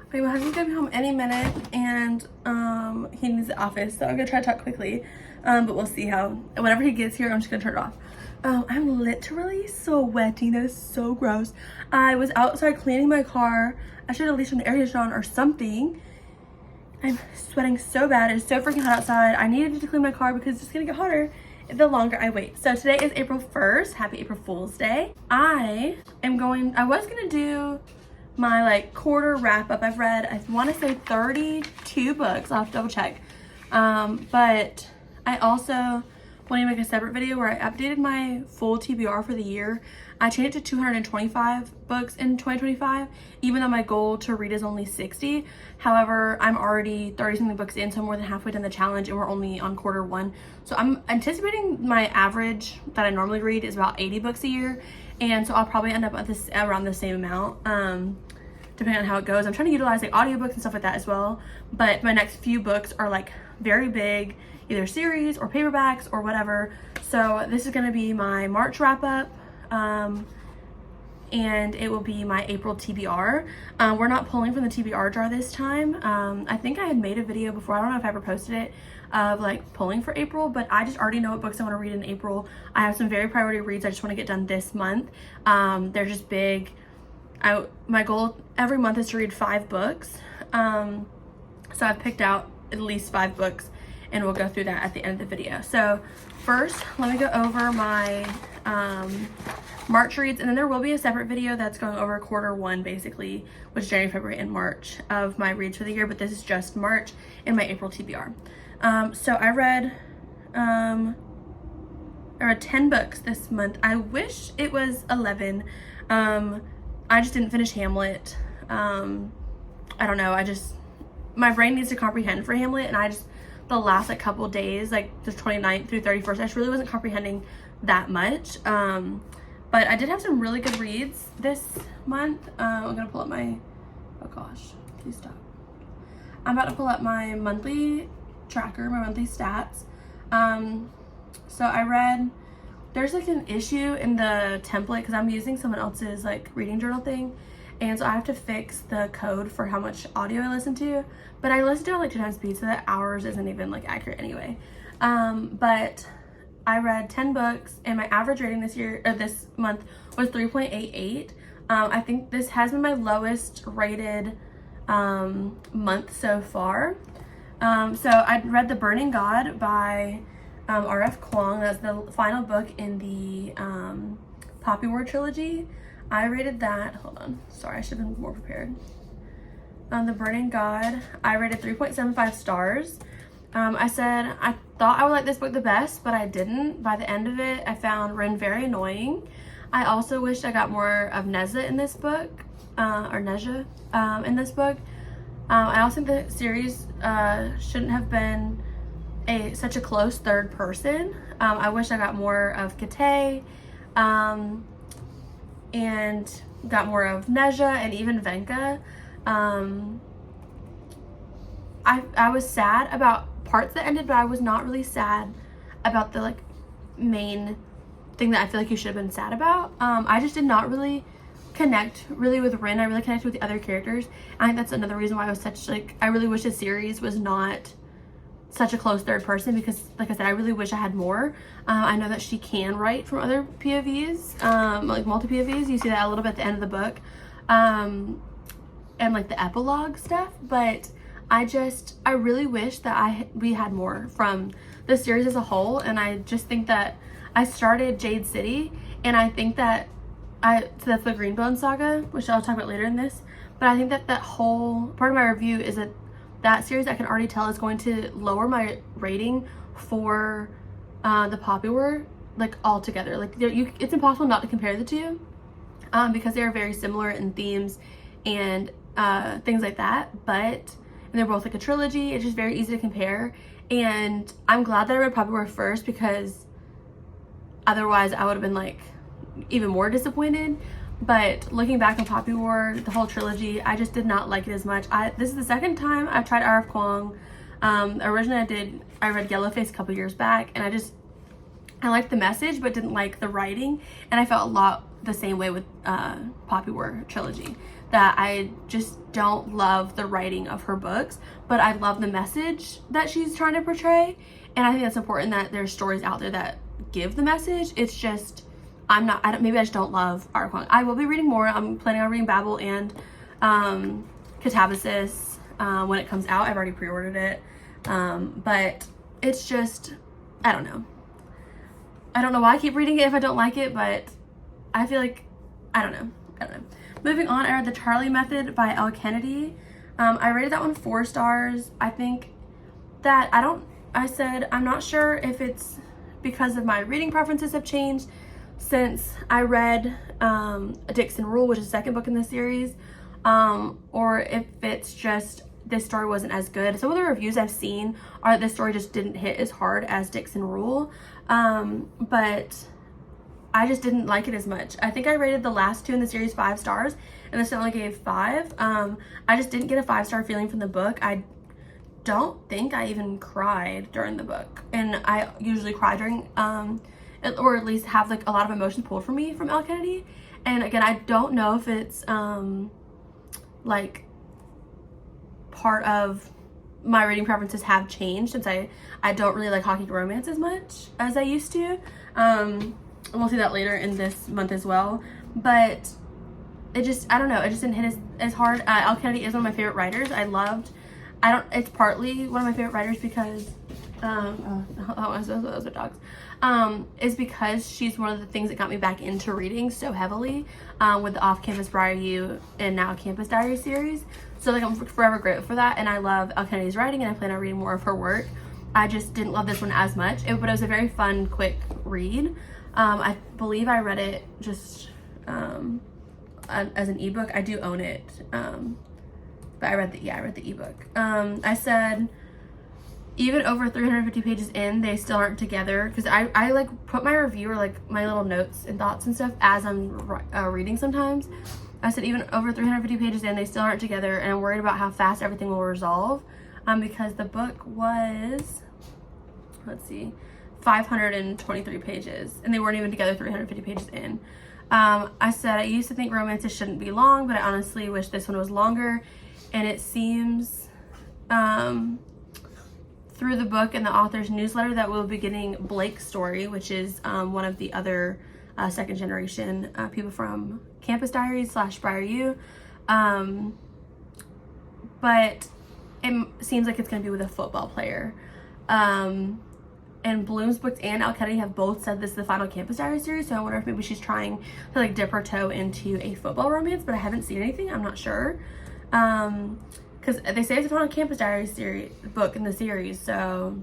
Okay, my husband's gonna be home any minute, and he needs the office, so I'm gonna try to talk quickly. But we'll see how. Whenever he gets here, I'm just gonna turn it off. I'm literally sweating. That is so gross. I was outside cleaning my car. I should have at least turned the air conditioner on or something. I'm sweating so bad. It's so freaking hot outside. I needed to clean my car because it's gonna get hotter the longer I wait. So today is April 1st. Happy April Fool's Day. I was gonna do my like quarter wrap up. I've read, I want to say 32 books. I'll have to double check. But I also want to make a separate video where I updated my full TBR for the year. I changed it to 225 books in 2025, even though my goal to read is only 60. However, I'm already 30 something books in, so I'm more than halfway done the challenge, and we're only on quarter one. So I'm anticipating my average that I normally read is about 80 books a year. And so I'll probably end up at this around the same amount, depending on how it goes. I'm trying to utilize like audiobooks and stuff like that as well. But my next few books are like very big, either series or paperbacks or whatever. So this is gonna be my March wrap up. And it will be my April TBR. We're not pulling from the TBR jar this time. I think I had made a video before, I don't know if I ever posted it, of like pulling for April, but I just already know what books I want to read in April. I have some very priority reads I just want to get done this month. They're just big. My goal every month is to read 5 books. So I've picked out at least 5 books, and we'll go through that at the end of the video. So first, let me go over my March reads, and then there will be a separate video that's going over quarter one, basically, which is January, February, and March of my reads for the year, but this is just March and my April TBR. So I read 10 books this month. I wish it was 11. I just didn't finish Hamlet. I don't know, my brain needs to comprehend for Hamlet, and the last like couple days, like the 29th through 31st, I just really wasn't comprehending that much. But I did have some really good reads this month. I'm gonna pull up my, oh gosh, please stop. I'm about to pull up my monthly tracker, my monthly stats. So I read, there's like an issue in the template because I'm using someone else's like reading journal thing. And so I have to fix the code for how much audio I listen to, but I listen to it like 2 times speed, so that hours isn't even like accurate anyway. But I read 10 books, and my average rating this month was 3.88. I think this has been my lowest rated month so far. So I read The Burning God by R.F. Kuang. That's the final book in the Poppy War trilogy. I rated that, hold on, sorry, I should have been more prepared. The Burning God, I rated 3.75 stars. I said I thought I would like this book the best, but I didn't. By the end of it, I found Rin very annoying. I also wished I got more of Neza in this book, or Neja in this book. I also think the series shouldn't have been such a close third person. I wish I got more of Kate, and got more of Neja and even Venka. I was sad about parts that ended, but I was not really sad about the like main thing that I feel like you should have been sad about. I just did not really connect with Rin. I really connected with the other characters. I think that's another reason why I was I really wish the series was not such a close third person, because like I said, I really wish I had more. I know that she can write from other POVs, like multi-POVs. You see that a little bit at the end of the book, and like the epilogue stuff, but I really wish that we had more from the series as a whole. And I just think that I started Jade City, and I think that so that's the Greenbone saga, which I'll talk about later in this, but I think that whole part of my review is that series I can already tell is going to lower my rating for the Poppy War like altogether. Like it's impossible not to compare the two, because they are very similar in themes and things like that, and they're both like a trilogy. It's just very easy to compare, and I'm glad that I read Poppy War first, because otherwise I would have been like even more disappointed. But looking back on Poppy War, the whole trilogy, I just did not like it as much. This is the second time I've tried R.F. Kuang. Originally I read Yellowface a couple years back, and I liked the message but didn't like the writing, and I felt a lot the same way with Poppy War trilogy. that I just don't love the writing of her books, but I love the message that she's trying to portray. And I think that's important that there's stories out there that give the message. It's just, maybe I just don't love art Kwong. I will be reading more. I'm planning on reading Babel and Catabasis when it comes out. I've already pre-ordered it. But it's just, I don't know. I don't know why I keep reading it if I don't like it, but I feel like, I don't know. Moving on, I read The Charlie Method by Elle Kennedy. I rated that one 4 stars. I think that I'm not sure if it's because of my reading preferences have changed since I read Dixon Rule, which is the second book in the series, or if it's just this story wasn't as good. Some of the reviews I've seen are that this story just didn't hit as hard as Dixon Rule, but I just didn't like it as much. I think I rated the last 2 in the series 5 stars, and this one only gave 5. I just didn't get a 5-star feeling from the book. I don't think I even cried during the book, and I usually cry during, or at least have like a lot of emotions pulled from me from Elle Kennedy. And again, I don't know if it's like part of my reading preferences have changed since I don't really like hockey romance as much as I used to. We'll see that later in this month as well, but it just, I don't know, it just didn't hit as hard. Elle Kennedy is one of my favorite writers. It's partly one of my favorite writers because those are dogs. Is because she's one of the things that got me back into reading so heavily with the Off-Campus Briar U and now Campus Diary series. So like I'm forever grateful for that, and I love Elle Kennedy's writing, and I plan on reading more of her work. I just didn't love this one as much, but it was a very fun, quick read. I believe I read it just as an ebook. I do own it, but I read the ebook. I said even over 350 pages in, they still aren't together, because I like put my review or like my little notes and thoughts and stuff as I'm reading sometimes. I said even over 350 pages in, they still aren't together, and I'm worried about how fast everything will resolve, because the book was, let's see, 523 pages, and they weren't even together 350 pages in. I said I used to think romances shouldn't be long, but I honestly wish this one was longer, and it seems through the book and the author's newsletter that we'll be getting Blake's story, which is one of the other second generation people from Campus Diaries / Briar U, but it seems like it's going to be with a football player. And Bloom's books and Elle Kennedy have both said this is the final Campus Diaries series, so I wonder if maybe she's trying to like dip her toe into a football romance, but I haven't seen anything. I'm not sure, because they say it's the final Campus Diaries series book in the series, so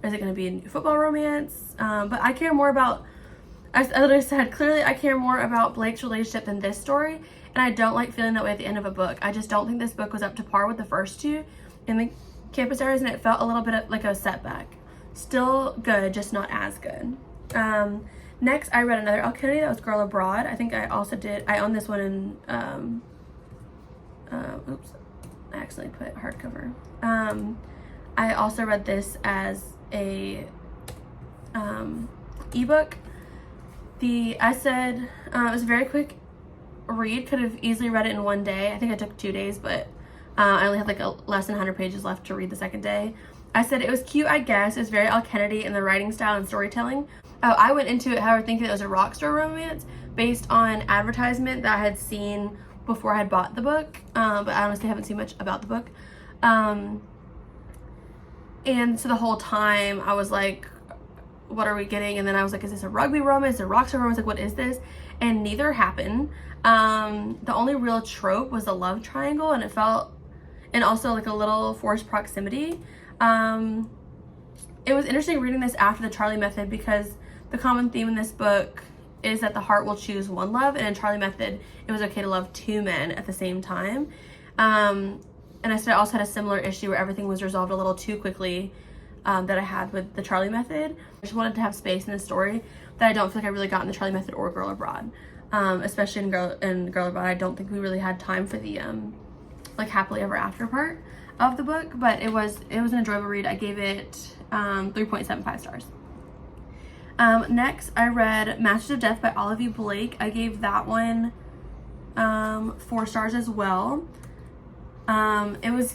is it going to be a football romance? But I care more about, as I said, clearly I care more about Blake's relationship than this story, and I don't like feeling that way at the end of a book. I just don't think this book was up to par with the first 2 in the Campus Diaries, and it felt a little bit of like a setback. Still good, just not as good. Next, I read another Elle Kennedy, that was Girl Abroad. I think I own this one in, oops, I accidentally put hardcover. I also read this as a ebook. I said it was a very quick read, could have easily read it in one day. I think I took 2 days, but I only had like less than 100 pages left to read the second day. I said it was cute, I guess. It was very Elle Kennedy in the writing style and storytelling. Oh, I went into it, however, thinking it was a rock star romance based on advertisement that I had seen before I had bought the book, but I honestly haven't seen much about the book. And so the whole time I was like, what are we getting? And then I was like, is this a rugby romance, a rock star romance? Like, what is this? And neither happened. The only real trope was the love triangle, and it felt, and also like a little forced proximity. It was interesting reading this after the Charlie Method, because the common theme in this book is that the heart will choose one love, and in Charlie Method it was okay to love 2 men at the same time. And I said I also had a similar issue where everything was resolved a little too quickly that I had with the Charlie Method. I just wanted to have space in the story that I don't feel like I really got in the Charlie Method or Girl Abroad. Especially in Girl Abroad, I don't think we really had time for the like happily ever after part of the book, but it was an enjoyable read. I gave it 3.75 stars. Next, I read Masters of Death by Olivia Blake. I gave that one 4 stars as well. It was,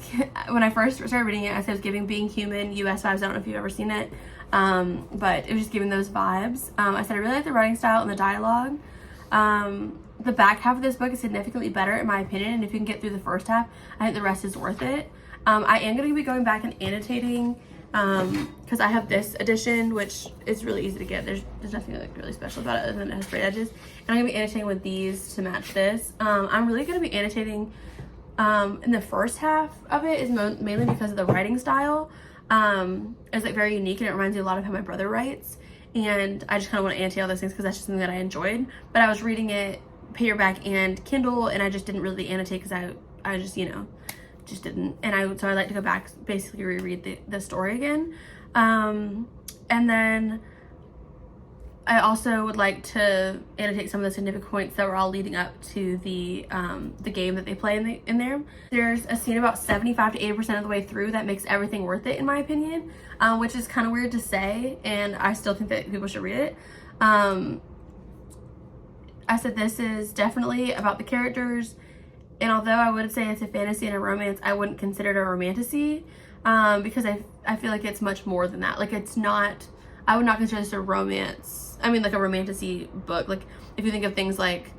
when I first started reading it, I said it was giving Being Human US vibes. I don't know if you've ever seen it, but it was just giving those vibes. I said I really like the writing style and the dialogue. The back half of this book is significantly better in my opinion, and if you can get through the first half, I think the rest is worth it. I am going to be going back and annotating, because I have this edition, which is really easy to get. There's nothing like really special about it other than it has straight edges. And I'm going to be annotating with these to match this. I'm really going to be annotating in the first half of it is mainly because of the writing style. It's like very unique, and it reminds me a lot of how my brother writes. And I just kind of want to annotate all those things because that's just something that I enjoyed. But I was reading it paperback and Kindle, and I just didn't really annotate because I just, you know, just didn't. And so I like to go back, basically reread the story again. And then I also would like to annotate some of the significant points that were all leading up to the game that they play in there. There's a scene about 75 to 80% of the way through that makes everything worth it, in my opinion, which is kind of weird to say, and I still think that people should read it. I said this is definitely about the characters, and although I would say it's a fantasy and a romance, I wouldn't consider it a romantasy, because I feel like it's much more than that. Like, it's not, I would not consider this a romance. I mean, like a romantasy book. Like, if you think of things like,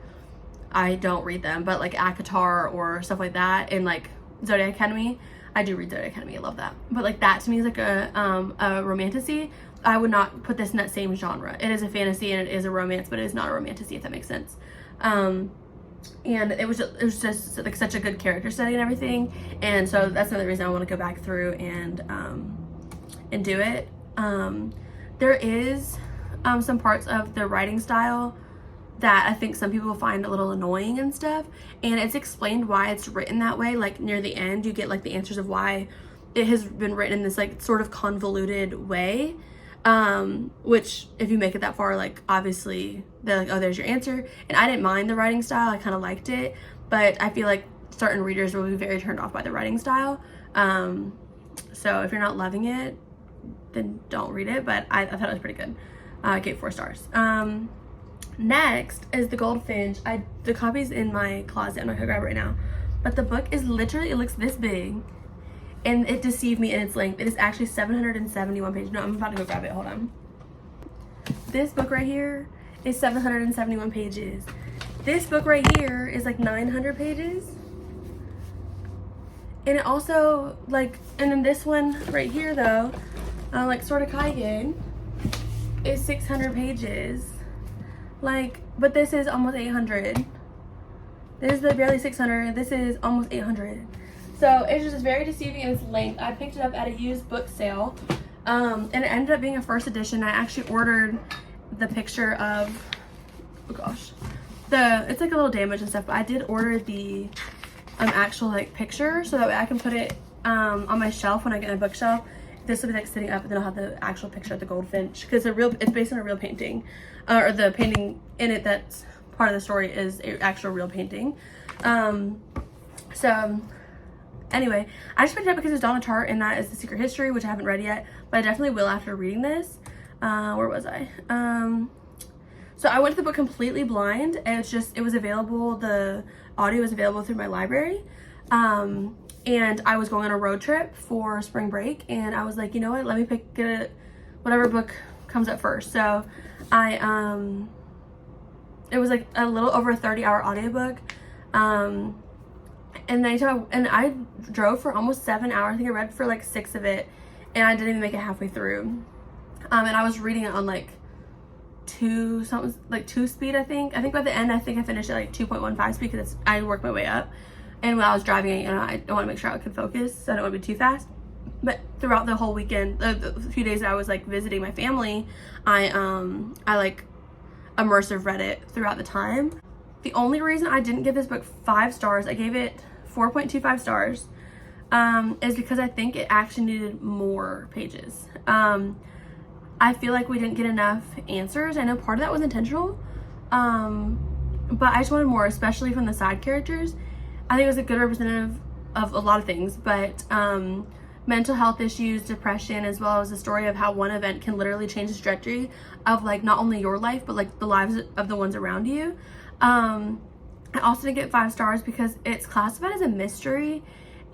I don't read them, but like ACOTAR or stuff like that, and like Zodiac Academy. I do read Zodiac Academy, I love that. But like that to me is like a romantasy. I would not put this in that same genre. It is a fantasy and it is a romance, but it is not a romantasy, if that makes sense. And it was just like such a good character study and everything, and so that's another reason I want to go back through and do it. There is some parts of the writing style that I think some people find a little annoying and stuff, and it's explained why it's written that way. Like near the end you get like the answers of why it has been written in this like sort of convoluted way, which if you make it that far, like obviously they're like, oh, there's your answer. And I didn't mind the writing style, I kind of liked it, but I feel like certain readers will be very turned off by the writing style. So if you're not loving it, then don't read it, but I thought it was pretty good. I gave 4 stars. Next is The Goldfinch. The copy's in my closet. I'm not gonna grab it right now, but the book is literally, it looks this big, and it deceived me in its length. It is actually 771 pages. No, I'm about to go grab it. Hold on. This book right here is 771 pages. This book right here is like 900 pages. And it also like, and then this one right here though, like Sword of Kaigen, is 600 pages. Like, but this is almost 800. This is barely 600. This is almost 800. So it's just very deceiving in its length. I picked it up at a used book sale, and it ended up being a first edition. I actually ordered the picture of, oh gosh, it's like a little damage and stuff, but I did order the actual like picture so that way I can put it on my shelf when I get my bookshelf. This will be like sitting up, and then I'll have the actual picture of the goldfinch, because it's based on a real painting, or the painting in it that's part of the story is an actual real painting. So anyway, I just picked it up because it's Donna Tartt, and that is The Secret History, which I haven't read yet, but I definitely will after reading this. Where was I? So I went to the book completely blind, and it was available, the audio was available through my library. And I was going on a road trip for spring break, and I was like, you know what, let me pick whatever book comes up first. So it was like a little over a 30-hour audiobook. And I drove for almost 7 hours. I think I read for like 6 of it, and I didn't even make it halfway through. And I was reading it on like 2 speed, I think. I think by the end, I think I finished at like 2.15 speed because I worked my way up. And when I was driving, you know, I want to make sure I could focus, so I don't want to be too fast. But throughout the whole weekend, the few days that I was like visiting my family, I like immersive read it throughout the time. The only reason I didn't give this book 5 stars, I gave it 4.25 stars, is because I think it actually needed more pages. I feel like we didn't get enough answers. I know part of that was intentional, but I just wanted more, especially from the side characters. I think it was a good representative of a lot of things, but mental health issues, depression, as well as the story of how one event can literally change the trajectory of like not only your life, but like the lives of the ones around you. And I also didn't get 5 stars because it's classified as a mystery,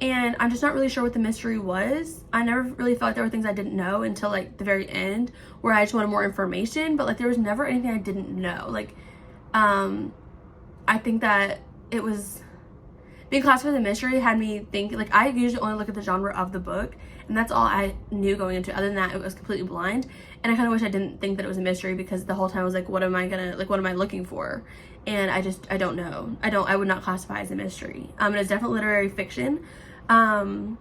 and I'm just not really sure what the mystery was. I never really felt like there were things I didn't know until like the very end, where I just wanted more information, but like there was never anything I didn't know. Like I think that it was being classified as a mystery had me think, like, I usually only look at the genre of the book, and that's all I knew going into it. Other than that, it was completely blind, and I kind of wish I didn't think that it was a mystery, because the whole time I was like, what am I looking for? And I don't know. I would not classify as a mystery. It is definitely literary fiction. And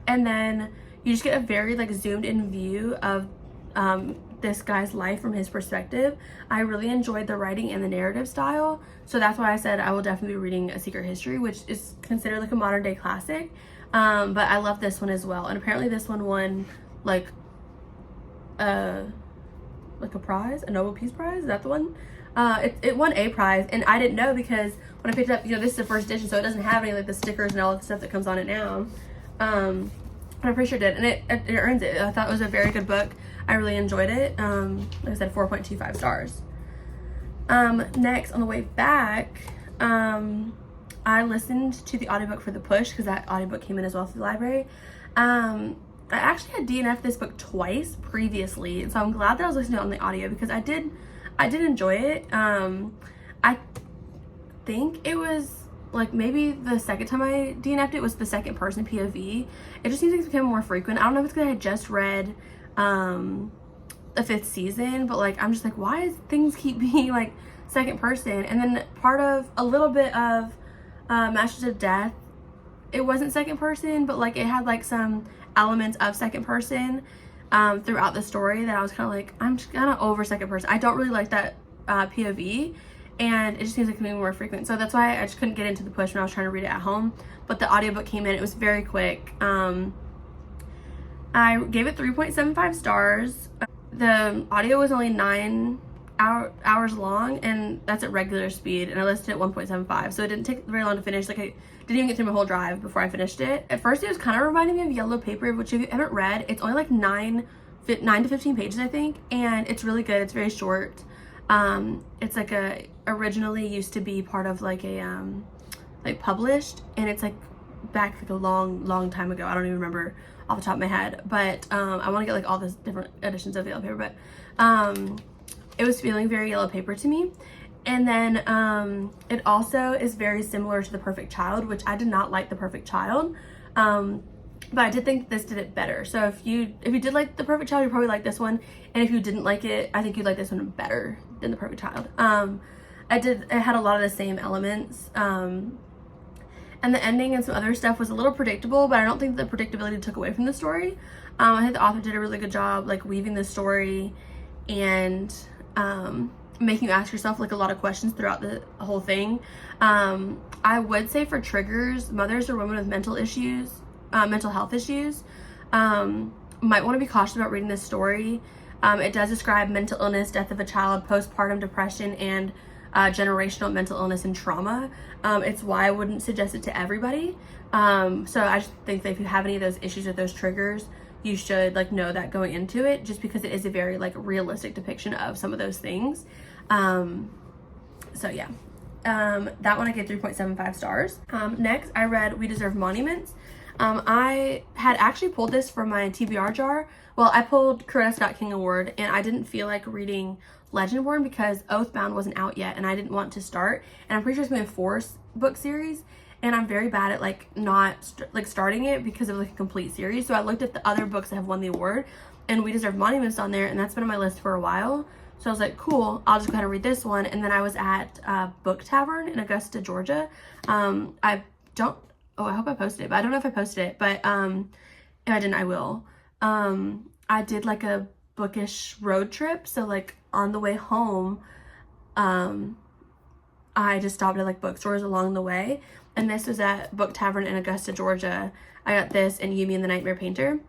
then you just get a very like zoomed in view of this guy's life from his perspective. I really enjoyed the writing and the narrative style, so that's why I said I will definitely be reading A Secret History, which is considered like a modern day classic. But I love this one as well, and apparently this one won like a prize, a Nobel Peace Prize. Is that the one? It won a prize, and I didn't know, because when I picked it up, this is the first edition, so it doesn't have any like the stickers and all the stuff that comes on it now. But I'm pretty sure it did, and it earns it. I thought it was a very good book. I really enjoyed it. Like I said, 4.25 stars. Next, on the way back, I listened to the audiobook for The Push, because that audiobook came in as well through the library. I actually had DNF'd this book twice previously, and so I'm glad that I was listening to it on the audio, because I did enjoy it. I think it was like maybe the second time I DNF'd it was the second person POV. It just seems like it's becoming more frequent. I don't know if it's because I had just read the 5th season, but like I'm just like, why does things keep being like second person? And then a little bit of Masters of Death, it wasn't second person, but like it had like some elements of second person throughout the story that I was kind of like, I'm just kind of over second person. I don't really like that POV, and it just seems like moving more frequent. So that's why I just couldn't get into The Push when I was trying to read it at home. But the audiobook came in, it was very quick. I gave it 3.75 stars. The audio was only 9 hours long, and that's at regular speed, and I listened at 1.75, so it didn't take very long to finish. Like I didn't even get through my whole drive before I finished it. At first it was kind of reminding me of Yellow Paper, which if you haven't read, it's only like 9 to 15 pages I think, and it's really good. It's very short. It's like originally used to be part of like a like published, and it's like back like a long time ago. I don't even remember off the top of my head, but I want to get like all the different editions of the Yellow Paper, but it was feeling very Yellow Paper to me. And then it also is very similar to The Perfect Child, which I did not like The Perfect Child, but I did think this did it better. So if you did like The Perfect Child, you probably like this one, and if you didn't like it, I think you'd like this one better than The Perfect Child. It had a lot of the same elements, and the ending and some other stuff was a little predictable, but I don't think the predictability took away from the story. I think the author did a really good job like weaving the story and making you ask yourself like a lot of questions throughout the whole thing. I would say for triggers, mothers or women with mental health issues might want to be cautious about reading this story. It does describe mental illness, death of a child, postpartum depression, and generational mental illness and trauma. It's why I wouldn't suggest it to everybody. So I just think that if you have any of those issues with those triggers, you should like know that going into it, just because it is a very like realistic depiction of some of those things. So yeah, that one I gave 3.75 stars. Next I read We Deserve Monuments. I had actually pulled this from my TBR jar. Well, I pulled Coretta Scott King Award, and I didn't feel like reading Legendborn because Oathbound wasn't out yet, and I didn't want to start. And I'm pretty sure it's gonna be a 4-book series, and I'm very bad at like not starting it because of like a complete series. So I looked at the other books that have won the award, and We Deserve Monuments on there, and that's been on my list for a while. So I was like, cool, I'll just go ahead and read this one. And then I was at Book Tavern in Augusta, Georgia. I hope I posted it, but I don't know if I posted it, but if I didn't, I will. I did like a bookish road trip, so like on the way home, I just stopped at like bookstores along the way, and this was at Book Tavern in Augusta, Georgia. I got this and Yumi and the Nightmare Painter,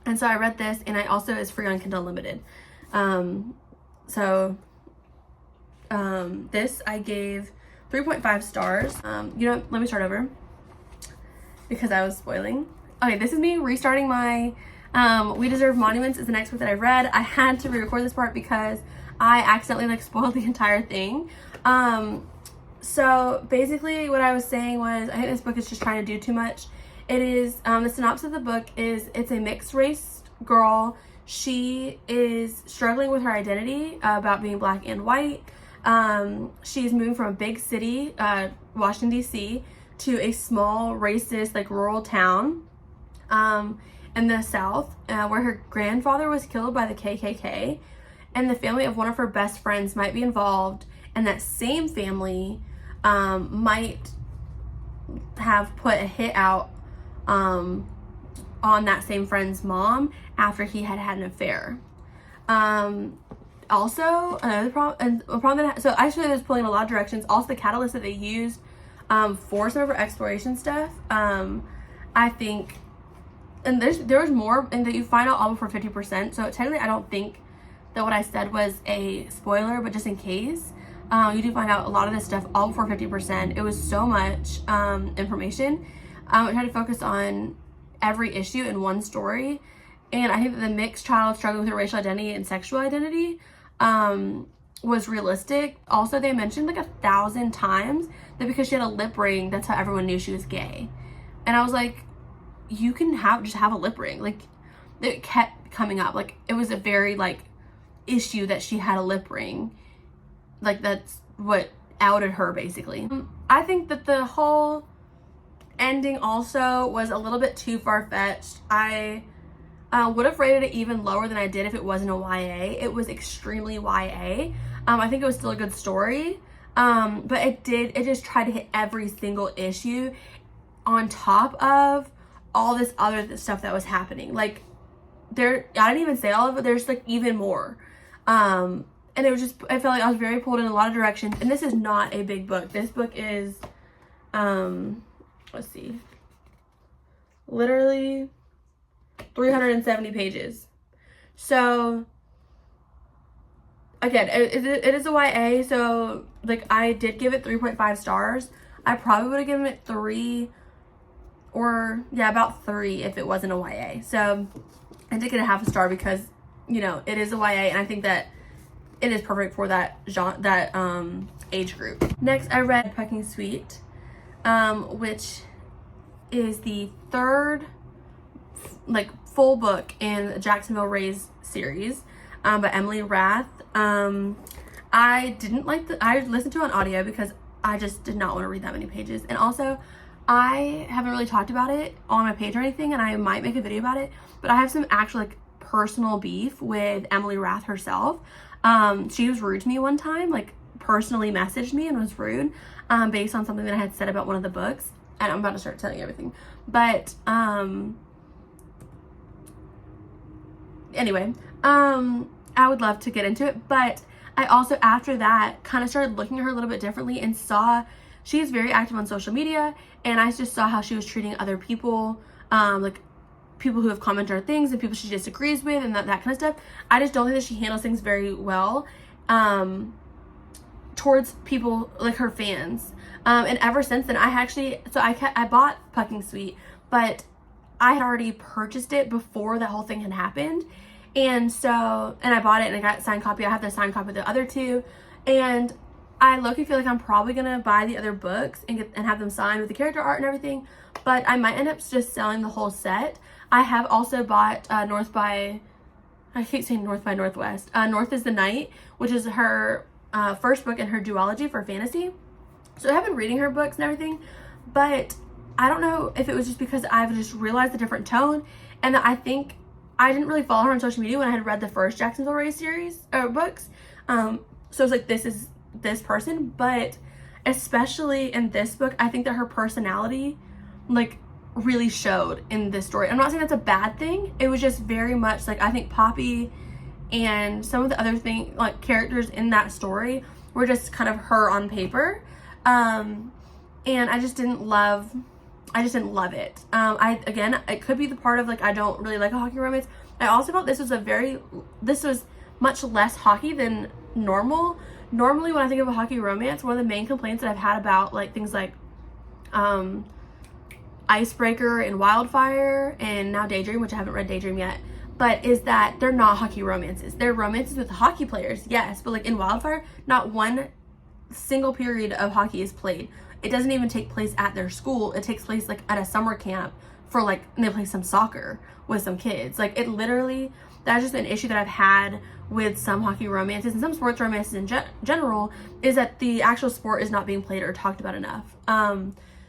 and so I read this, and I also is free on Kindle Unlimited. This I gave 3.5 stars. Let me start over because I was spoiling. Okay, this is me restarting my We Deserve Monuments is the next book that I read. I had to re-record this part because I accidentally like spoiled the entire thing. So basically what I was saying was, I think this book is just trying to do too much. It is, the synopsis of the book is, it's a mixed race girl. She is struggling with her identity about being black and white. She's moving from a big city, Washington, D.C., to a small, racist, like, rural town in the South, where her grandfather was killed by the KKK, and the family of one of her best friends might be involved, and that same family might have put a hit out on that same friend's mom after he had an affair. Also, another problem, so actually this is pulling in a lot of directions. Also, the catalyst that they used for some of her exploration stuff, I think, and there was more, and that you find out all before 50%. So technically, I don't think that what I said was a spoiler, but just in case, you do find out a lot of this stuff all before 50%. It was so much information. I tried to focus on every issue in one story, and I think that the mixed child struggling with her racial identity and sexual identity was realistic. Also, they mentioned like 1,000 times that because she had a lip ring, that's how everyone knew she was gay. And I was like, you can just have a lip ring. Like, it kept coming up. Like, it was a very like issue that she had a lip ring. Like, that's what outed her basically. I think that the whole ending also was a little bit too far-fetched. I would have rated it even lower than I did if it wasn't a YA. It was extremely YA. I think it was still a good story, but it just tried to hit every single issue on top of all this other stuff that was happening. Like, I didn't even say all of it, there's like even more. And it was just, I felt like I was very pulled in a lot of directions, and this is not a big book. This book is, let's see, literally 370 pages. So again, it is a YA, so like I did give it 3.5 stars. I probably would have given it 3, or yeah, about 3 if it wasn't a YA. So I did get a half a star because, you know, it is a YA, and I think that it is perfect for that genre, age group. Next, I read Pucking Sweet, which is the third like full book in the Jacksonville Rays series, by Emily Rath. I didn't like I listened to it on audio because I just did not want to read that many pages, and also I haven't really talked about it on my page or anything, and I might make a video about it, but I have some actual like personal beef with Emily Rath herself. She was rude to me one time, like personally messaged me and was rude, based on something that I had said about one of the books, and I'm about to start telling you everything, but anyway, I would love to get into it, but I also, after that, kind of started looking at her a little bit differently and saw she is very active on social media, and I just saw how she was treating other people, like people who have commented on things and people she disagrees with and that kind of stuff. I just don't think that she handles things very well towards people like her fans. And ever since then, I bought Pucking Sweet, but I had already purchased it before that whole thing had happened. And I bought it and I got a signed copy. I have the signed copy of the other two. And I low-key feel like I'm probably gonna buy the other books and have them signed with the character art and everything. But I might end up just selling the whole set. I have also bought North by Northwest. North is the Night, which is her first book in her duology for fantasy. So I have been reading her books and everything, but I don't know if it was just because I've just realized the different tone, and that I think I didn't really follow her on social media when I had read the first Jacksonville Rays series books. So it's like, this is this person, but especially in this book, I think that her personality like really showed in this story. I'm not saying that's a bad thing. It was just very much like, I think Poppy and some of the other like characters in that story were just kind of her on paper. And I just didn't love it. Again, it could be the part of like, I don't really like a hockey romance. I also felt this was much less hockey than normal. Normally when I think of a hockey romance, one of the main complaints that I've had about like things like Icebreaker and Wildfire and now Daydream, which I haven't read Daydream yet, but is that they're not hockey romances. They're romances with hockey players, yes, but like in Wildfire, not one single period of hockey is played. It doesn't even take place at their school. It takes place like at a summer camp for like, and they play some soccer with some kids. Like, it literally, that's just an issue that I've had with some hockey romances and some sports romances in general, is that the actual sport is not being played or talked about enough.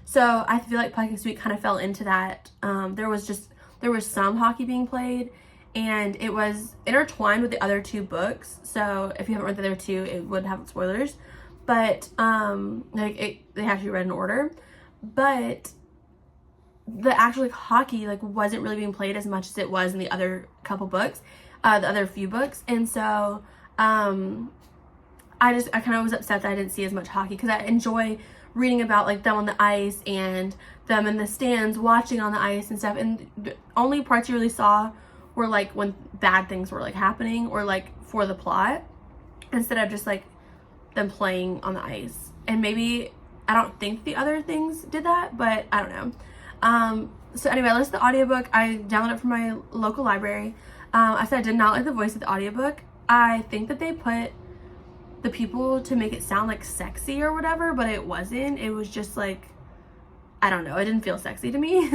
So I feel like Puck and Sweet kind of fell into that. There was some hockey being played, and it was intertwined with the other two books. So if you haven't read the other two, it would have spoilers. But they have to be read in order. But the actual like hockey like wasn't really being played as much as it was in the other couple books, the other few books. And so I kind of was upset that I didn't see as much hockey, because I enjoy reading about like them on the ice and them in the stands watching on the ice and stuff. And the only parts you really saw were like when bad things were like happening or like for the plot, instead of just like them playing on the ice. And maybe, I don't think the other things did that, but I don't know. So anyway, I listened to the audiobook. I downloaded it from my local library. I said I did not like the voice of the audiobook. I think that they put the people to make it sound like sexy or whatever, but it wasn't. It was just like, I don't know, it didn't feel sexy to me.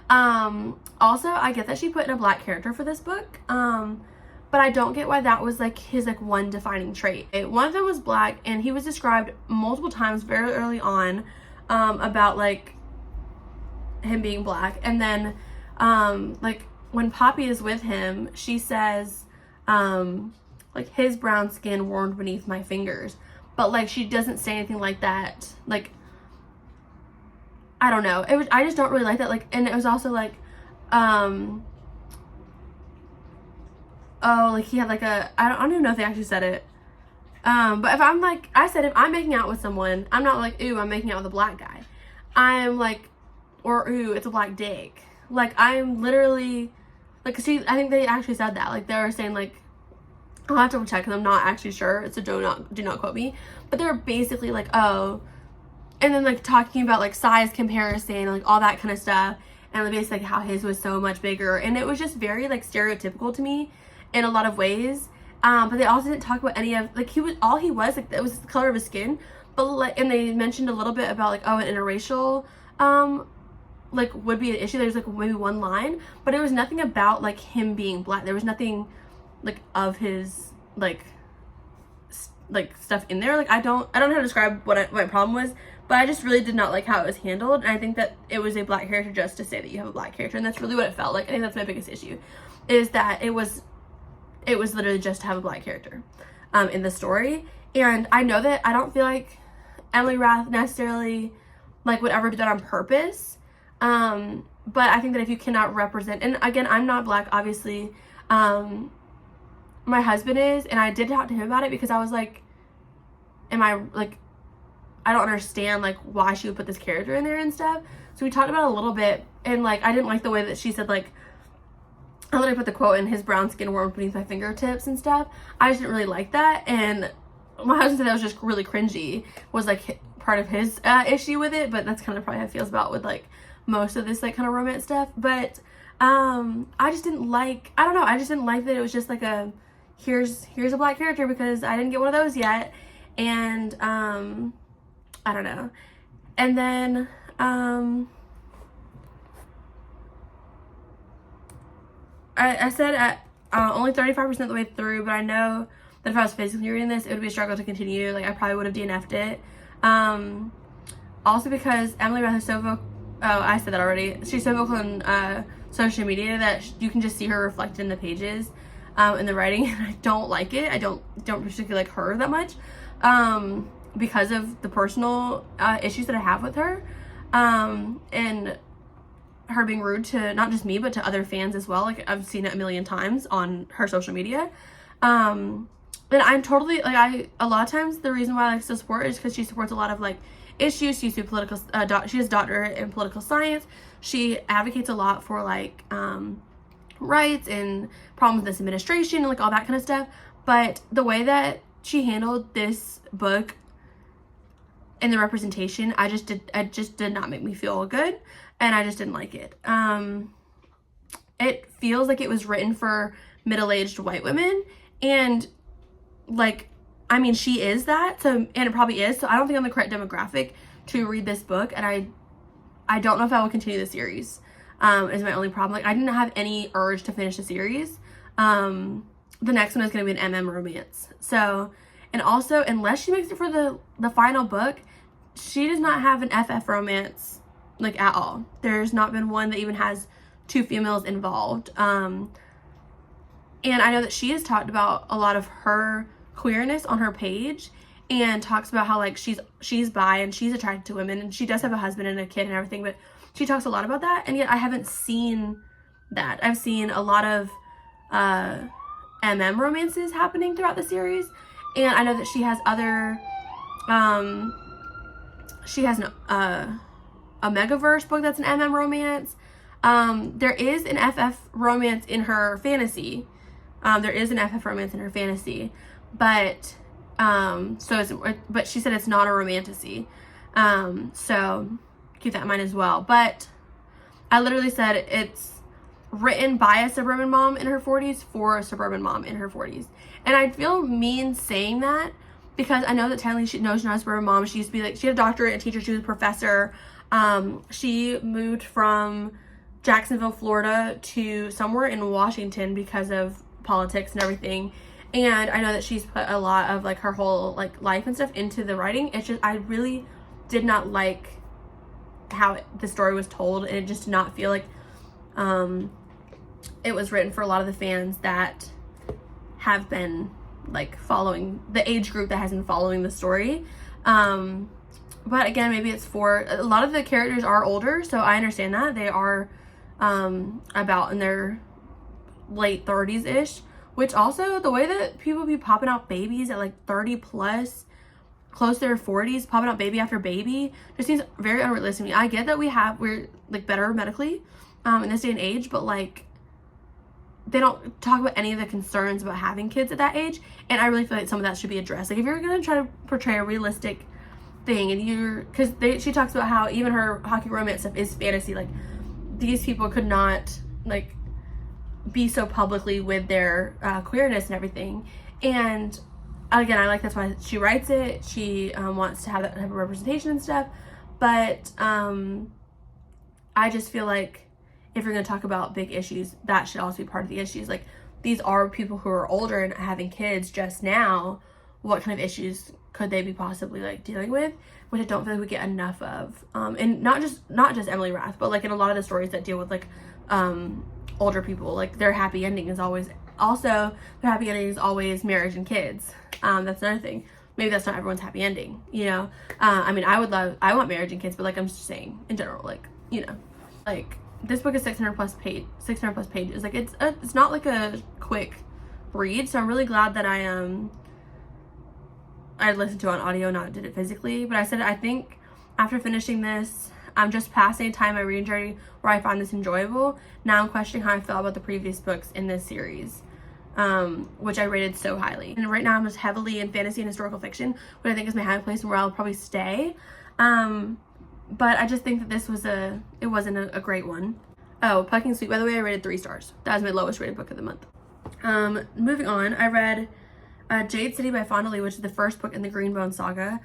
Also, I get that she put in a black character for this book, but I don't get why that was like his like one defining trait. One of them was black, and he was described multiple times very early on about like him being black. And then like when Poppy is with him, she says like his brown skin warmed beneath my fingers, but like she doesn't say anything like that. Like, I don't know, I just don't really like that. Like, and it was also like oh, like he had like a, I don't even know if they actually said it, but if I'm like, I said if I'm making out with someone, I'm not like, ooh, I'm making out with a black guy. I'm like, or ooh, it's a black dick. Like, I'm literally like, see, I think they actually said that. Like, they were saying like, I'll have to check because I'm not actually sure, so do not quote me. But they were basically like, oh, and then like talking about like size comparison, like all that kind of stuff, and basically like how his was so much bigger, and it was just very like stereotypical to me in a lot of ways. But they also didn't talk about any of like he was like that was the color of his skin. But like, and they mentioned a little bit about like, oh, an interracial like would be an issue. There's like maybe one line, but it was nothing about like him being black. There was nothing like of his like stuff in there. Like, I don't know how to describe what my problem was, but I just really did not like how it was handled. And I think that it was a black character just to say that you have a black character, and that's really what it felt like. I think that's my biggest issue, is that it was literally just to have a black character in the story. And I know that I don't feel like Emily Rath necessarily like would ever do that on purpose, but I think that if you cannot represent, and again, I'm not black, obviously, my husband is, and I did talk to him about it because I was like, am I like, I don't understand like why she would put this character in there and stuff. So we talked about it a little bit, and like I didn't like the way that she said like, I literally put the quote in, his brown skin warmed beneath my fingertips and stuff. I just didn't really like that, and my husband said that was just really cringy, was like part of his issue with it. But that's kind of probably how he feels about with like most of this like kind of romance stuff. But I just didn't like, I don't know, I just didn't like that it was just like a here's a black character, because I didn't get one of those yet. And I don't know. And then I said at only 35% of the way through, but I know that if I was physically reading this, it would be a struggle to continue. Like, I probably would have DNF'd it. Also because Emily Rath is so vocal. Oh, I said that already. She's so vocal on social media that you can just see her reflected in the pages, in the writing, and I don't like it. I don't particularly like her that much, because of the personal issues that I have with her, and her being rude to not just me but to other fans as well. Like, I've seen it a million times on her social media. And I'm totally like, a lot of times the reason why I like to support is because she supports a lot of like issues. She used to be political, she has a doctorate in political science. She advocates a lot for like rights and problems with this administration and like all that kind of stuff. But the way that she handled this book and the representation, it just did not make me feel good, and I just didn't like it. It feels like it was written for middle-aged white women, and like I mean, she is that, so, and it probably is, so I don't think I'm the correct demographic to read this book, and I don't know if I will continue the series, is my only problem. Like, I didn't have any urge to finish the series. The next one is going to be an MM romance. So, and also, unless she makes it for the final book, she does not have an FF romance, like, at all. There's not been one that even has 2 females involved. And I know that she has talked about a lot of her queerness on her page, and talks about how, like, she's bi and she's attracted to women, and she does have a husband and a kid and everything, but she talks a lot about that, and yet I haven't seen that. I've seen a lot of MM romances happening throughout the series, and I know that she has other, she has a Megaverse book that's an MM romance. There is an FF romance in her fantasy. There is an FF romance in her fantasy, but but she said it's not a romantasy. So keep that in mind as well. But I literally said it's written by a suburban mom in her 40s for a suburban mom in her 40s. And I feel mean saying that because I know that technically she knows she's not a suburban mom. She used to be, like, she had a doctorate and teacher. She was a professor. She moved from Jacksonville, Florida to somewhere in Washington because of politics and everything. And I know that she's put a lot of, like, her whole, like, life and stuff into the writing. It's just, I really did not like how the story was told, and it just did not feel like it was written for a lot of the fans that have been, like, following the age group that has been following the story. But again, maybe it's for a lot of the characters are older, so I understand that they are about in their late 30s ish, which also the way that people be popping out babies at, like, 30 plus, close to their 40s, popping out baby after baby, just seems very unrealistic to me. I get that we're, like, better medically in this day and age, but, like, they don't talk about any of the concerns about having kids at that age, and I really feel like some of that should be addressed. Like, if you're gonna try to portray a realistic thing, and she talks about how even her hockey romance stuff is fantasy, like, these people could not, like, be so publicly with their queerness and everything. And again, I like that's why she writes it. She wants to have that type of representation and stuff, but I just feel like if you're going to talk about big issues, that should also be part of the issues. Like, these are people who are older and having kids just now. What kind of issues could they be possibly, like, dealing with, which I don't feel like we get enough of. And not just Emily Rath, but, like, in a lot of the stories that deal with, like, older people, like, their happy ending is always marriage and kids. That's another thing. Maybe that's not everyone's happy ending, you know? I mean, I want marriage and kids, but, like, I'm just saying in general, like, you know, like, this book is 600 plus pages. Like, it's not like a quick read, so I'm really glad that I listened to it on audio, not did it physically. But I said, I think after finishing this, I'm just past any time in my reading journey where I find this enjoyable. Now I'm questioning how I felt about the previous books in this series, which I rated so highly. And right now I'm just heavily in fantasy and historical fiction, which I think is my happy place and where I'll probably stay. But I just think that this wasn't a great one. Oh, Pucking Sweet, by the way, I rated 3 stars. That was my lowest rated book of the month. Moving on, I read Jade City by Fonda Lee, which is the first book in the Greenbone saga.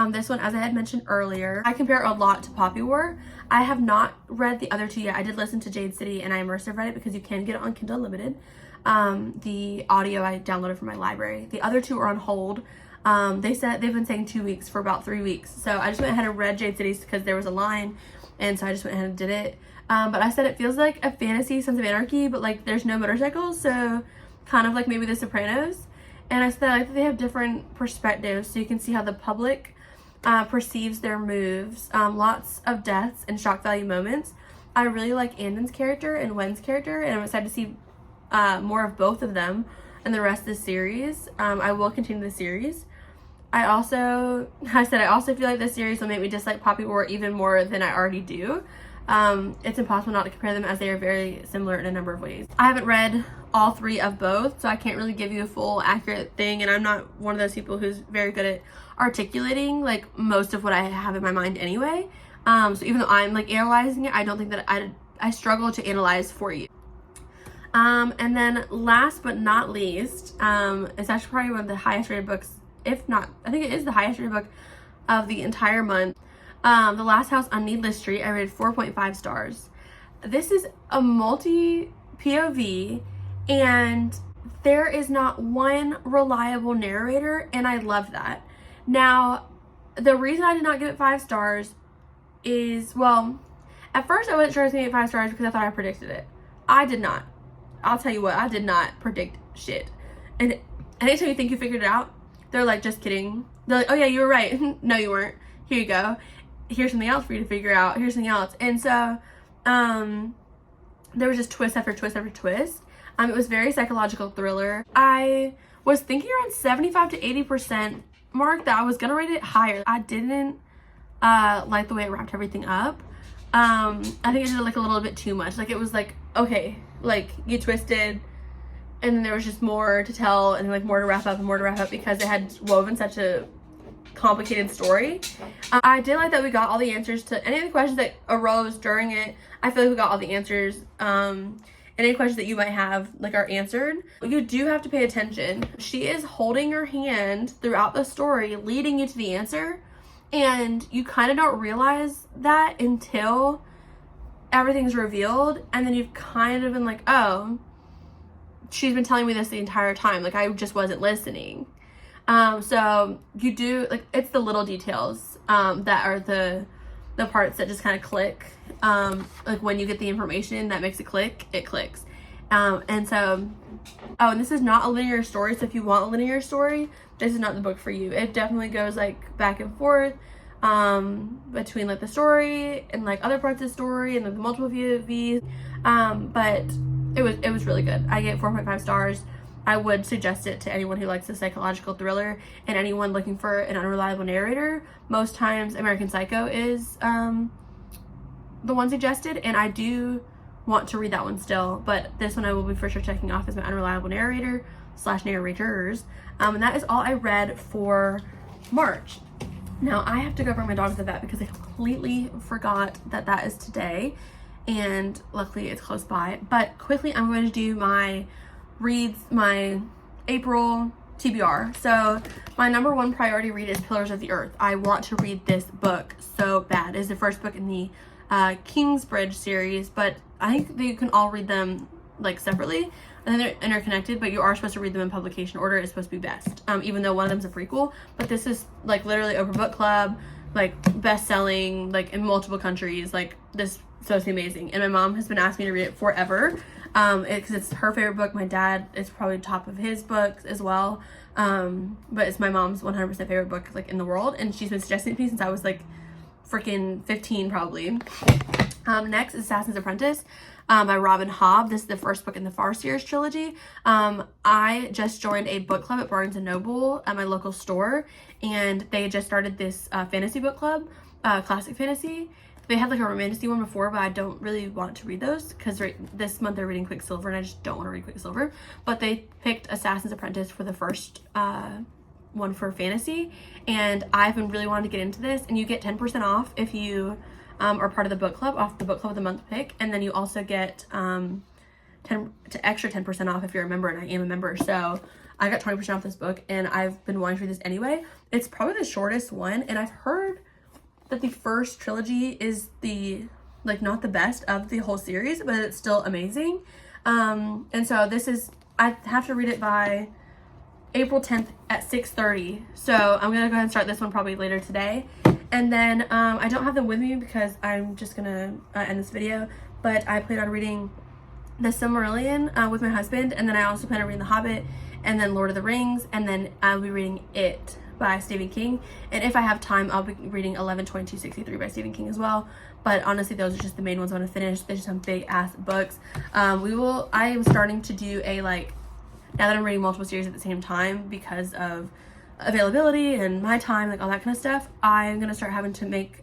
This one, as I had mentioned earlier, I compare a lot to Poppy War. I have not read the other 2 yet. I did listen to Jade City and I immersive read it because you can get it on Kindle Unlimited. The audio I downloaded from my library. The other 2 are on hold. They said they've been saying 2 weeks for about 3 weeks. So I just went ahead and read Jade City because there was a line, and so I just went ahead and did it. But I said it feels like a fantasy Sons of Anarchy, but, like, there's no motorcycles, so kind of like maybe The Sopranos. And I said I like that they have different perspectives, so you can see how the public perceives their moves. Lots of deaths and shock value moments. I really like Andon's character and Wen's character, and I'm excited to see more of both of them in the rest of the series. I will continue the series. I also feel like this series will make me dislike Poppy War even more than I already do. It's impossible not to compare them as they are very similar in a number of ways. I haven't read all 3 of both, so I can't really give you a full accurate thing, and I'm not one of those people who's very good at articulating, like, most of what I have in my mind anyway. So even though I'm, like, analyzing it, I don't think that I struggle to analyze for you. And then last but not least, it's actually probably one of the highest rated books if not, I think it is the highest rated book of the entire month. The Last House on Needless Street, I rated 4.5 stars. This is a multi-POV, and there is not one reliable narrator, and I love that. Now, the reason I did not give it 5 stars is, well, at first I wasn't sure I was going to get 5 stars because I thought I predicted it. I did not. I'll tell you what, I did not predict shit. And anytime you think you figured it out, they're like, just kidding. They're like, oh yeah, you were right. No, you weren't. Here you go. Here's something else for you to figure out. Here's something else. And so, there was just twist after twist after twist. It was very psychological thriller. I was thinking around 75 to 80% mark that I was gonna rate it higher. I didn't like the way it wrapped everything up. I think it did like a little bit too much. Like it was like, okay, like you twisted and then there was just more to tell and like more to wrap up and more to wrap up because it had woven such a complicated story. I did like that we got all the answers to any of the questions that arose during it. I feel like we got all the answers. Any questions that you might have like are answered. You do have to pay attention. She is holding your hand throughout the story, leading you to the answer, and you kind of don't realize that until everything's revealed, and then you've kind of been like, oh, she's been telling me this the entire time, like I just wasn't listening. So you do, like, it's the little details that are the parts that just kind of click. Like when you get the information that makes it click, it clicks. And so, oh, and this is not a linear story, so if you want a linear story, this is not the book for you. It definitely goes like back and forth between like the story and like other parts of the story and like the multiple POVs. But it was really good. I get 4.5 stars. I would suggest it to anyone who likes a psychological thriller and anyone looking for an unreliable narrator. Most times American Psycho is the one suggested, and I do want to read that one still, but this one I will be for sure checking off as my unreliable narrator / narrators. And that is all I read for March. Now I have to go bring my dog to the vet because I completely forgot that that is today, and luckily it's close by. But quickly I'm going to do my reads, my April TBR. So my number one priority read is Pillars of the Earth. I want to read this book so bad. It's the first book in the Kingsbridge series, but I think that you can all read them like separately and then they're interconnected, but you are supposed to read them in publication order. It's supposed to be best, even though one of them's a prequel. But this is like literally Oprah Book Club, like best-selling, like in multiple countries. Like this is supposed to be amazing, and my mom has been asking me to read it forever. Because it's her favorite book. My dad, it's probably top of his books as well. But it's my mom's 100% favorite book like in the world, and she's been suggesting it to me since I was like freaking 15 probably. Next is Assassin's Apprentice by Robin Hobb. This is the first book in the Farseers trilogy. I just joined a book club at Barnes & Noble at my local store, and they just started this fantasy book club, classic fantasy. They had like a romantic one before, but I don't really want to read those because this month they're reading Quicksilver and I just don't want to read Quicksilver. But they picked Assassin's Apprentice for the first one for fantasy, and I've been really wanting to get into this, and you get 10% off if you are part of the book club, off the book club of the month pick, and then you also get extra 10% off if you're a member, and I am a member. So I got 20% off this book, and I've been wanting to read this anyway. It's probably the shortest one, and I've heard that the first trilogy is the like not the best of the whole series, but it's still amazing. And so this is, I have to read it by April 10th at 6:30. So I'm gonna go ahead and start this one probably later today. And then I don't have them with me because I'm just gonna end this video, but I plan on reading The Silmarillion with my husband, and then I also plan on reading The Hobbit, and then Lord of the Rings, and then I'll be reading It by Stephen King, and if I have time I'll be reading 11/22/63 by Stephen King as well. But honestly, those are just the main ones I want to finish. They're just some big ass books. I am starting to do a, like, now that I'm reading multiple series at the same time because of availability and my time, like all that kind of stuff, I'm gonna start having to make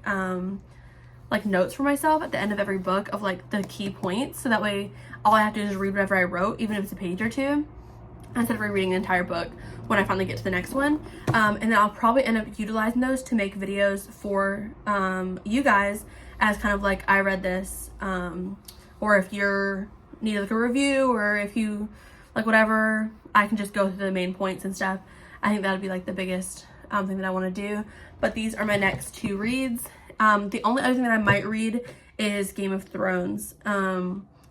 like notes for myself at the end of every book of like the key points, so that way all I have to do is read whatever I wrote, even if it's a page or two, instead of rereading the entire book when I finally get to the next one. And then I'll probably end up utilizing those to make videos for you guys as kind of like, I read this, or if you're need like a review, or if you like whatever, I can just go through the main points and stuff I think that would be like the biggest thing that I want to do. But these are my next 2 reads. The only other thing that I might read is Game of Thrones,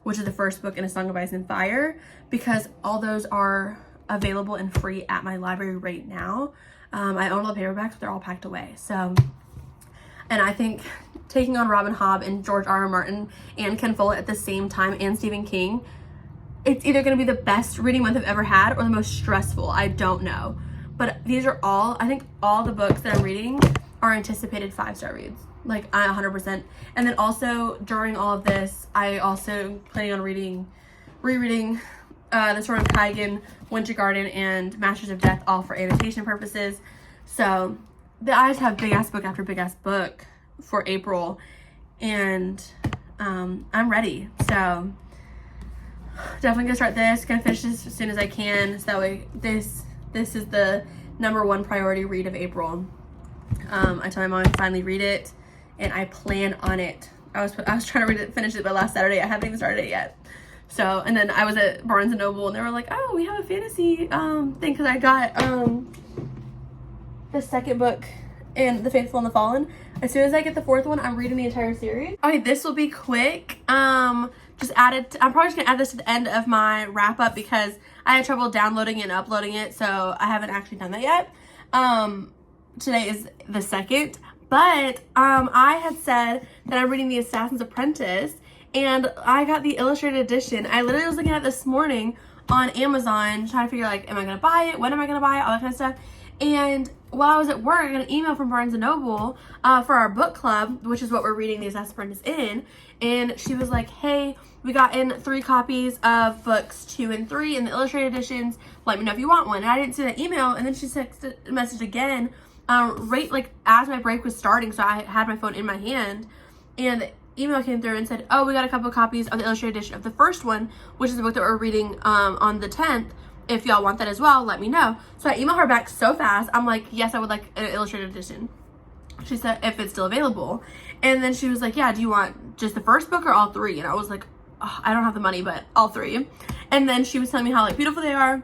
which is the first book in A Song of Ice and Fire, because all those are available and free at my library right now. I own all the paperbacks, but they're all packed away. So, and I think taking on Robin Hobb and George R.R. Martin and Ken Follett at the same time, and Stephen King, it's either going to be the best reading month I've ever had or the most stressful. I don't know. But these are all, I think all the books that I'm reading are anticipated 5-star reads. Like, I 100%. And then also, during all of this, I also planning on rereading The Sword of Kaigan, Winter Garden, and Masters of Death, all for annotation purposes. So, I just have big-ass book after big-ass book for April. And I'm ready. So, definitely gonna start this. Gonna finish this as soon as I can. So that way, this is the #1 priority read of April. I told my mom to finally read it, and I plan on it. I was trying to finish it by last Saturday. I haven't even started it yet. So, and then I was at Barnes & Noble, and they were like, oh, we have a fantasy thing, because I got the second book in The Faithful and the Fallen. As soon as I get the 4th one, I'm reading the entire series. Okay, this will be quick. Just added, I'm probably just gonna add this to the end of my wrap up because I had trouble downloading and uploading it, so I haven't actually done that yet. Today is the 2nd, but I had said that I'm reading The Assassin's Apprentice, and I got the illustrated edition. I literally was looking at it this morning on Amazon, trying to figure like, am I gonna buy it? When am I gonna buy it? All that kind of stuff. And while I was at work, I got an email from Barnes & Noble for our book club, which is what we're reading The Assassin's Apprentice in. And she was like, hey, we got in 3 copies of books 2 and 3 in the illustrated editions. Let me know if you want one. And I didn't see that email. And then she texted a message again, right like as my break was starting. So I had my phone in my hand. And the email came through and said, oh, we got a couple of copies of the illustrated edition of the first one, which is the book that we're reading on the 10th. If y'all want that as well, let me know. So I emailed her back so fast. I'm like, yes, I would like an illustrated edition. She said, if it's still available. And then she was like, yeah, do you want just the first book or all 3? And I was like, oh, I don't have the money, but all 3. And then she was telling me how like beautiful they are.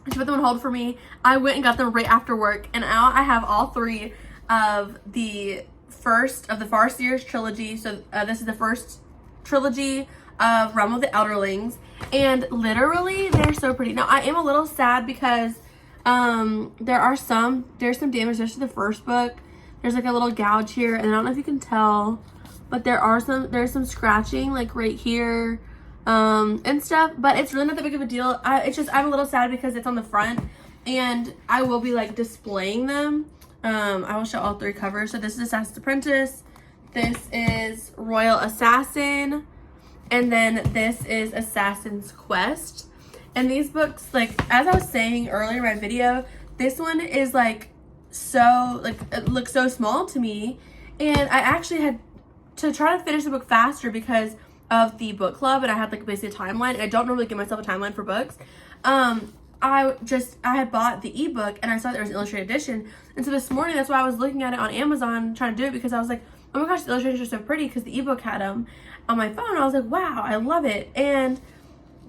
She put them on hold for me. I went and got them right after work. And now I have all 3 of the first of the Far Seers trilogy. So this is the first trilogy of Realm of the Elderlings. And literally, they're so pretty. Now, I am a little sad because there's some damage. There's the first book. There's like a little gouge here, and I don't know if you can tell, but there's some scratching like right here and stuff, but it's really not that big of a deal. I'm a little sad because it's on the front, and I will be like displaying them. I will show all 3 covers. So this is Assassin's Apprentice, this is Royal Assassin, and then this is Assassin's Quest. And these books, like as I was saying earlier in my video, this one is like so like it looks so small to me, and I actually had to try to finish the book faster because of the book club, and I had like basically a timeline, and I don't normally give myself a timeline for books. I had bought the ebook, and I saw there was an illustrated edition, and so this morning that's why I was looking at it on Amazon trying to do it, because I was like, oh my gosh, the illustrations are so pretty, because the ebook had them on my phone. I was like, wow, I love it. And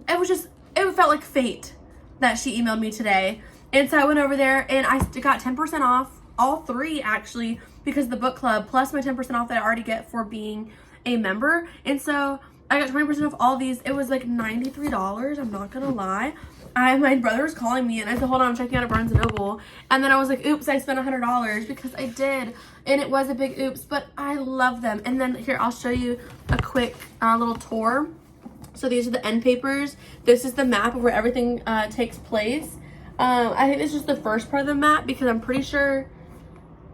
it felt like fate that she emailed me today. And so I went over there and I got 10% off, all 3 actually, because of the book club, plus my 10% off that I already get for being a member. And so I got 20% off all these. It was like $93, I'm not gonna lie. My brother was calling me, and I said, hold on, I'm checking out at Barnes & Noble. And then I was like, oops, I spent $100, because I did. And it was a big oops, but I love them. And then here, I'll show you a quick little tour. So these are the end papers. This is the map of where everything takes place. I think this is the first part of the map, because I'm pretty sure,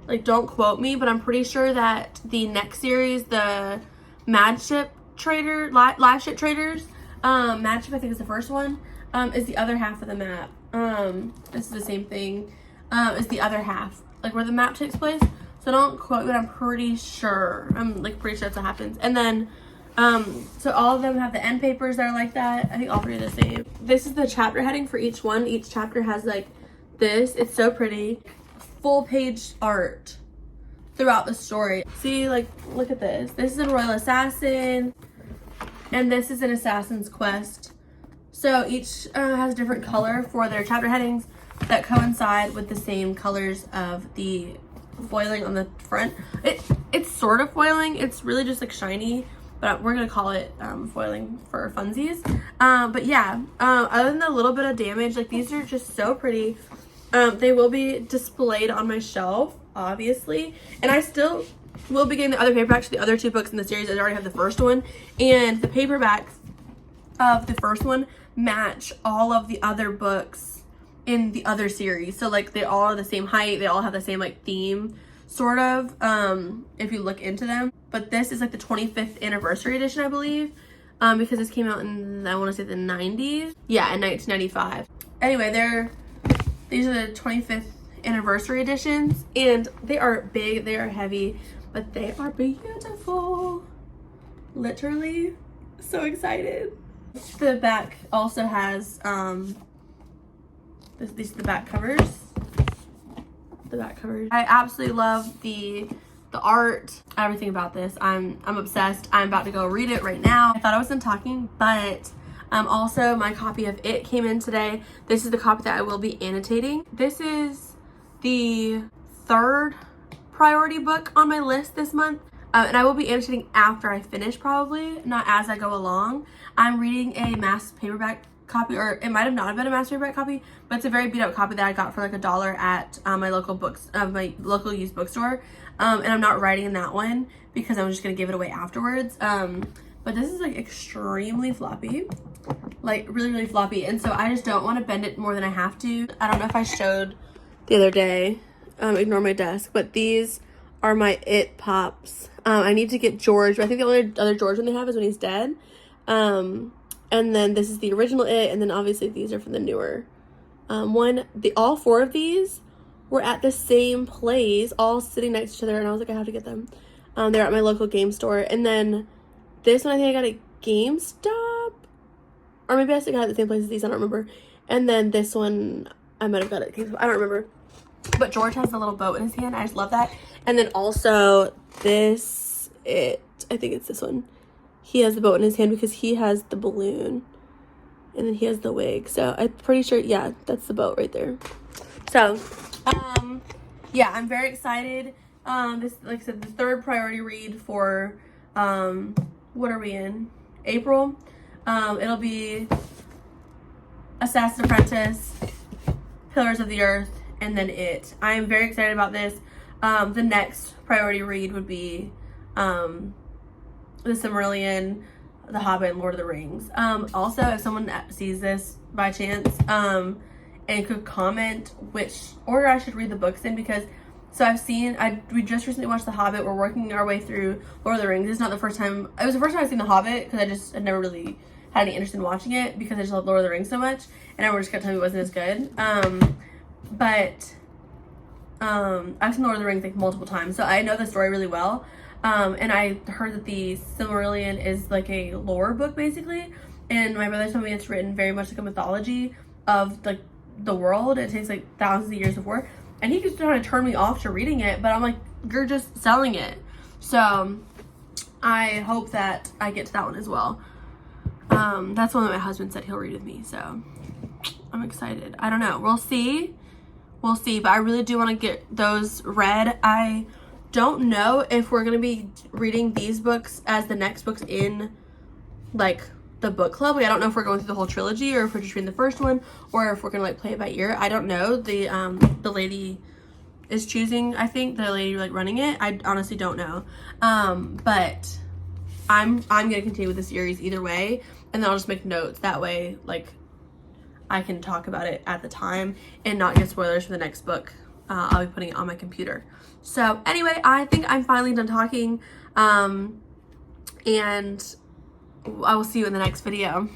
like, don't quote me, but I'm pretty sure that the next series, the Live Ship Traders, Mad Ship, I think is the first one, is the other half of the map. This is the same thing, is the other half, like where the map takes place. So don't quote me, but I'm pretty sure. I'm like pretty sure that's what happens. And then, so all of them have the end papers that are like that. I think all 3 are the same. This is the chapter heading for each one. Each chapter has like this. It's so pretty. Full page art throughout the story. See, like, look at this. This is a Royal Assassin, and this is an Assassin's Quest. So each has a different color for their chapter headings. that coincide with the same colors of the foiling on the front. It's sort of foiling. It's really just like shiny, but we're gonna call it foiling for funsies. But yeah, other than a little bit of damage, like these are just so pretty. They will be displayed on my shelf, obviously, and I still will be getting the other paperbacks. The other two books in the series, I already have the first one, and the paperbacks of the first one match all of the other books in the other series. So like they all are the same height, they all have the same like theme, sort of, if you look into them. But this is like the 25th anniversary edition, I believe, because this came out in, I want to say the 90s. Yeah, in 1995. Anyway, these are the 25th anniversary editions, and they are big, they are heavy, but they are beautiful. Literally so excited. The back also has these are the back covers. The back covers. I absolutely love the art, everything about this. I'm obsessed. I'm about to go read it right now. I thought I wasn't talking, but also my copy of It came in today. This is the copy that I will be annotating. This is the third priority book on my list this month. And I will be annotating after I finish, probably, not as I go along. I'm reading a mass paperback copy, or it might have not been a mass paperback copy, but it's a very beat up copy that I got for like $1 at my local used bookstore. And I'm not writing in that one because I'm just gonna give it away afterwards. But this is like extremely floppy, like really, really floppy. And so I just don't want to bend it more than I have to. I don't know if I showed the other day, ignore my desk, but these are my It Pops. I need to get George, but I think the only other George one they have is when he's dead. And then this is the original It, and then obviously these are from the newer one. All four of these were at the same place, all sitting next to each other, and I was like, I have to get them. They're at my local game store. And then this one I think I got at GameStop, or maybe I still got it at the same place as these, I don't remember. And then this one I might have got it at GameStop, I don't remember. But George has the little boat in his hand. I just love that. And then also this, I think it's this one. He has the boat in his hand because he has the balloon. And then he has the wig. So I'm pretty sure, yeah, that's the boat right there. So, yeah, I'm very excited. This, like I said, the third priority read for, what are we in? April. It'll be Assassin's Apprentice, Pillars of the Earth, and then It. I am very excited about this. The next priority read would be The Silmarillion, The Hobbit, and Lord of the Rings. Also, if someone sees this by chance and could comment which order I should read the books in, because we just recently watched The Hobbit. We're working our way through Lord of the Rings. It's not the first time. It was the first time I've seen The Hobbit because I just had never really had any interest in watching it because I just love Lord of the Rings so much, and everyone just kept telling me it wasn't as good. But I've seen Lord of the Rings like multiple times, so I know the story really well. And I heard that the Silmarillion is like a lore book basically, and my brother told me it's written very much like a mythology of like the world. It takes like thousands of years before, and he keeps trying to turn me off to reading it, but I'm like, you're just selling it. So I hope that I get to that one as well. That's one that my husband said he'll read with me, so I'm excited. I don't know, we'll see, but I really do want to get those read. I don't know if we're gonna be reading these books as the next books in like the book club. I don't know if we're going through the whole trilogy or if we're just reading the first one, or if we're gonna like play it by ear. I don't know. The lady is choosing, I think, the lady like running it. I honestly don't know. But I'm gonna continue with the series either way, and then I'll just make notes that way, like I can talk about it at the time and not get spoilers for the next book. I'll be putting it on my computer. So anyway, I think I'm finally done talking, and I will see you in the next video.